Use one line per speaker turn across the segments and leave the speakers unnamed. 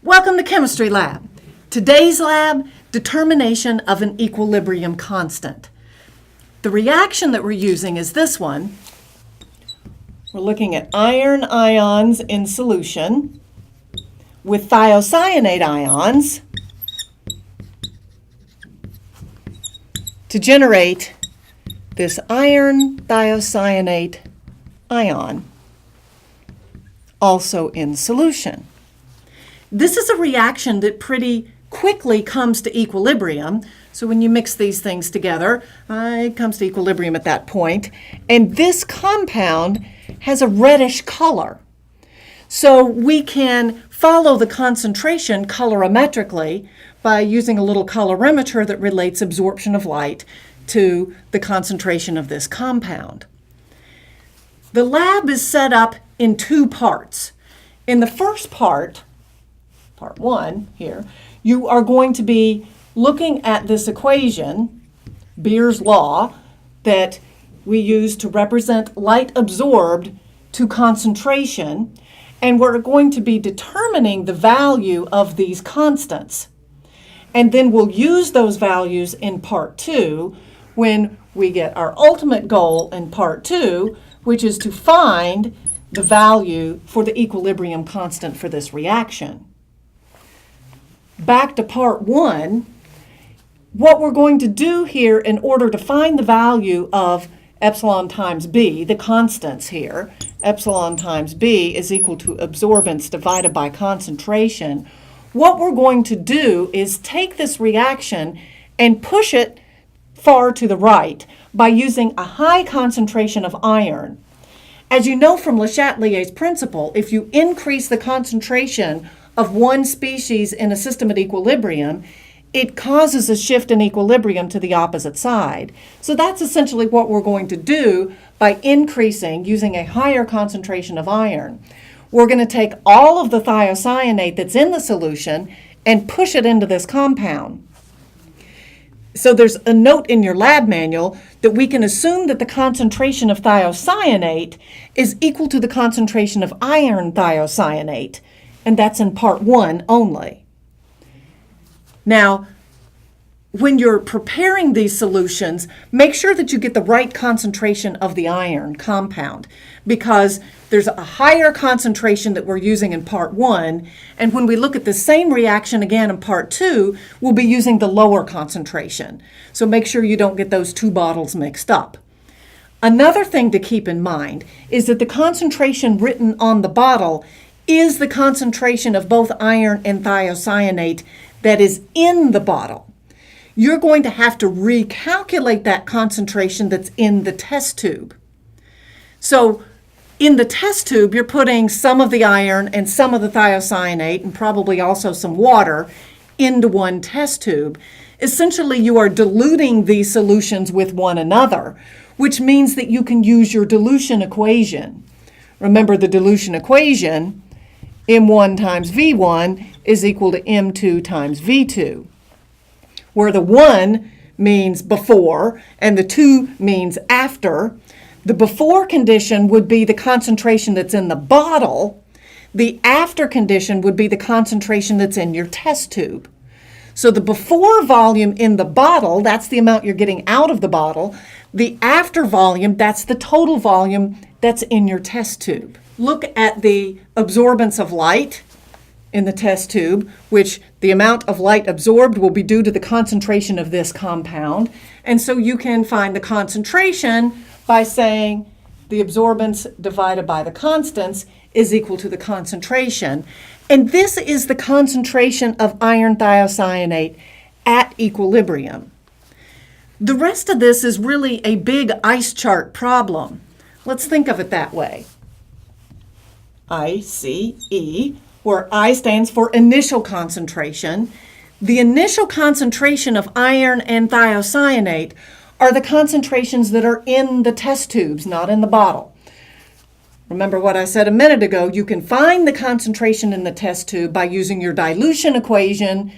Welcome to Chemistry Lab. Today's lab, determination of an equilibrium constant. The reaction that we're using is this one. We're looking at iron ions in solution with thiocyanate ions to generate this iron thiocyanate ion, also in solution. This is a reaction that pretty quickly comes to equilibrium. So when you mix these things together, it comes to equilibrium at that point. And this compound has a reddish color. So we can follow the concentration colorimetrically by using a little colorimeter that relates absorption of light to the concentration of this compound. The lab is set up in two parts. In the first part, part one here, you are going to be looking at this equation, Beer's law, that we use to represent light absorbed to concentration, and we're going to be determining the value of these constants. And then we'll use those values in part two when we get our ultimate goal in part two, which is to find the value for the equilibrium constant for this reaction. Back to part one, what we're going to do here in order to find the value of epsilon times B, the constants here, epsilon times B is equal to absorbance divided by concentration. What we're going to do is take this reaction and push it far to the right by using a high concentration of iron. As you know from Le Chatelier's principle, if you increase the concentration of one species in a system at equilibrium, it causes a shift in equilibrium to the opposite side. So that's essentially what we're going to do by increasing, using a higher concentration of iron. We're going to take all of the thiocyanate that's in the solution and push it into this compound. So there's a note in your lab manual that we can assume that the concentration of thiocyanate is equal to the concentration of iron thiocyanate, and that's in part one only. Now, when you're preparing these solutions, make sure that you get the right concentration of the iron compound, because there's a higher concentration that we're using in part one, and when we look at the same reaction again in part two, we'll be using the lower concentration. So make sure you don't get those two bottles mixed up. Another thing to keep in mind is that the concentration written on the bottle is the concentration of both iron and thiocyanate that is in the bottle. You're going to have to recalculate that concentration that's in the test tube. So in the test tube, you're putting some of the iron and some of the thiocyanate and probably also some water into one test tube. Essentially, you are diluting these solutions with one another, which means that you can use your dilution equation. Remember the dilution equation, M1 times V1 is equal to M2 times V2, where the 1 means before and the 2 means after. The before condition would be the concentration that's in the bottle. The after condition would be the concentration that's in your test tube. So the before volume in the bottle, that's the amount you're getting out of the bottle. The after volume, that's the total volume that's in your test tube. Look at the absorbance of light in the test tube, which the amount of light absorbed will be due to the concentration of this compound. And so you can find the concentration by saying the absorbance divided by the constants is equal to the concentration. And this is the concentration of iron thiocyanate at equilibrium. The rest of this is really a big ice chart problem. Let's think of it that way. ICE, where I stands for initial concentration. The initial concentration of iron and thiocyanate are the concentrations that are in the test tubes, not in the bottle. Remember what I said a minute ago, you can find the concentration in the test tube by using your dilution equation,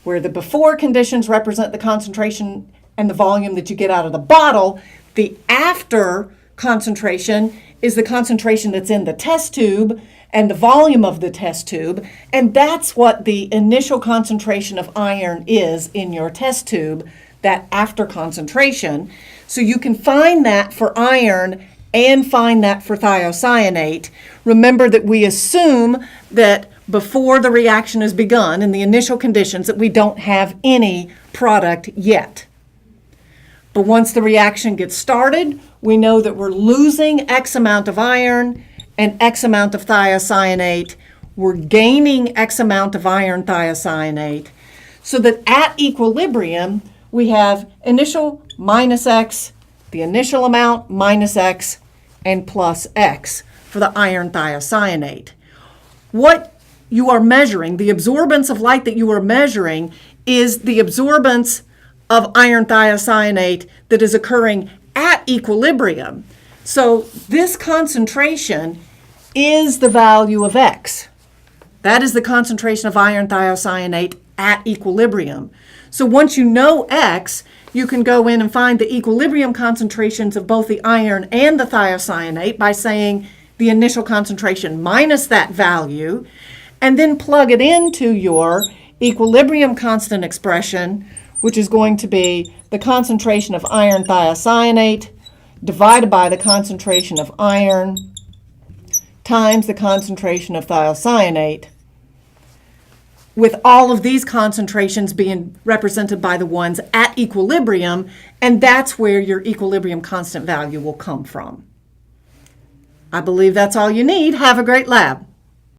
where the before conditions represent the concentration and the volume that you get out of the bottle. The after concentration is the concentration that's in the test tube and the volume of the test tube, and that's what the initial concentration of iron is in your test tube, that after concentration. So you can find that for iron and find that for thiocyanate. Remember that we assume that before the reaction has begun, in the initial conditions, that we don't have any product yet. But once the reaction gets started, we know that we're losing X amount of iron and X amount of thiocyanate. We're gaining X amount of iron thiocyanate, so that at equilibrium, we have initial minus X, the initial amount minus X, and plus X for the iron thiocyanate. What you are measuring, the absorbance of light that you are measuring, is the absorbance of iron thiocyanate that is occurring at equilibrium. So this concentration is the value of X. That is the concentration of iron thiocyanate at equilibrium. So once you know X, you can go in and find the equilibrium concentrations of both the iron and the thiocyanate by saying the initial concentration minus that value, and then plug it into your equilibrium constant expression, which is going to be the concentration of iron thiocyanate divided by the concentration of iron times the concentration of thiocyanate, with all of these concentrations being represented by the ones at equilibrium, and that's where your equilibrium constant value will come from. I believe that's all you need. Have a great lab.